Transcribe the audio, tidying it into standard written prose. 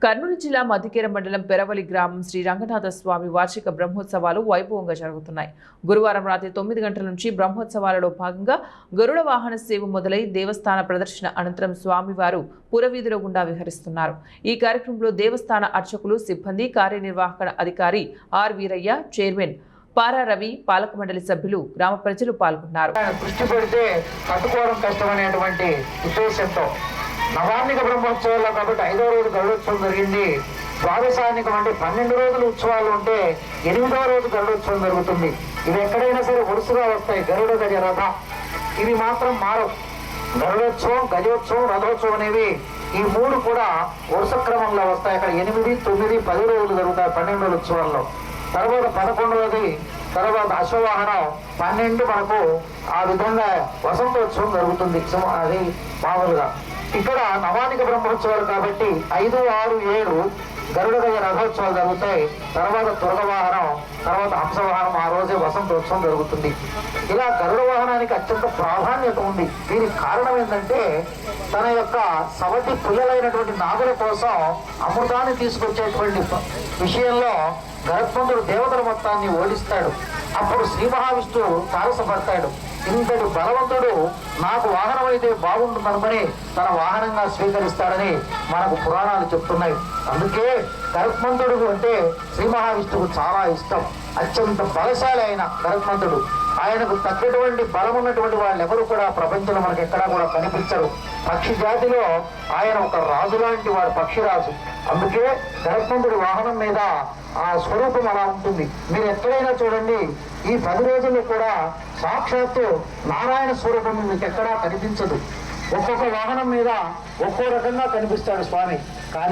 కర్నూలు జిల్లా మధికేర మండలం పెరవలి గ్రామం శ్రీ రంగనాథ స్వామి వార్షిక బ్రహ్మోత్సవాలు వైభవంగా జరుగుతున్నాయి. గురువారం రాత్రి 9 గంటల నుంచి బ్రహ్మోత్సవాలలో భాగంగా గరుడ వాహన సేవ మొదలై దేవస్థాన ప్రదర్శన అనంతరం స్వామివారు పురవీధుల గుండా విహరిస్తున్నారు. ఈ కార్యక్రమంలో దేవస్థాన అర్చకులు, సిబ్బంది, కార్యనిర్వాహక అధికారి ఆర్ వీరయ్య, చైర్మన్ పారా రవి, పాలక మండలి సభ్యులు, గ్రామ ప్రజలు పాల్గొన్నారు. నవాన్నిక బ్రహ్మోత్సవాల్లో కాబట్టి 5వ రోజు గరుడోత్సవం జరిగింది. ద్వాదశానికం అంటే 12 రోజులు ఉత్సవాలు ఉంటే 8వ రోజు గరుడోత్సవం జరుగుతుంది. ఇవి ఎక్కడైనా సరే వరుసగా వస్తాయి. గరుడ గజ రథ ఇవి మాత్రం మారవు. గరుడోత్సవం, గజోత్సవం, రథోత్సవం అనేవి ఈ 3 కూడా వరుస క్రమంలో వస్తాయి. అక్కడ 8, 9, 10 రోజులు జరుగుతాయి 12 రోజుల ఉత్సవాల్లో. తర్వాత 11వది, తర్వాత అశ్వవాహనం 12 మనకు ఆ విధంగా వసంతోత్సవం జరుగుతుంది. అది మామూలుగా ఇక్కడ నవానిక బ్రహ్మోత్సవాలు కాబట్టి 5, 6, 7 గరుడ గజ రథోత్సవాలు జరుగుతాయి. తర్వాత తురగ వాహనం, తర్వాత హంసవాహనం, ఆ రోజే వసంతోత్సవం జరుగుతుంది. ఇలా గరుడ వాహనానికి అత్యంత ప్రాధాన్యత ఉంది. దీనికి కారణం ఏంటంటే తన యొక్క సవతి పిల్లలైనటువంటి నాగుల కోసం అమృతాన్ని తీసుకొచ్చేటువంటి విషయంలో గరుత్మంతుడు దేవతల మొత్తాన్ని ఓడిస్తాడు. అప్పుడు శ్రీ మహావిష్ణువు తారసపడతాడు. ఇంతటి బలవంతుడు నాకు వాహనం అయితే బాగుంటుందనుకుని తన వాహనంగా స్వీకరిస్తాడని మనకు పురాణాలు చెప్తున్నాయి. అందుకే గరుత్మంతుడు అంటే శ్రీ మహావిష్ణువుకు చాలా ఇష్టం. అత్యంత బలశాలి అయిన గరుత్మంతుడు. ఆయనకు తగ్గటువంటి బలం ఉన్నటువంటి వాళ్ళు ఎవరు కూడా ప్రపంచంలో మనకు ఎక్కడా కూడా కనిపించరు. పక్షి జాతిలో ఆయన ఒక రాజు లాంటి వాడు, పక్షిరాజు. అందుకే గరుత్మంతుడి వాహనం మీద ఆ స్వరూపం అలా ఉంటుంది. మీరు ఎక్కడైనా చూడండి, ఈ 10 రోజుల్లో కూడా సాక్షాత్తు నారాయణ స్వరూపం మీకు ఎక్కడా కనిపించదు. ఒక్కొక్క వాహనం మీద ఒక్కో రకంగా కనిపిస్తాడు స్వామి. కానీ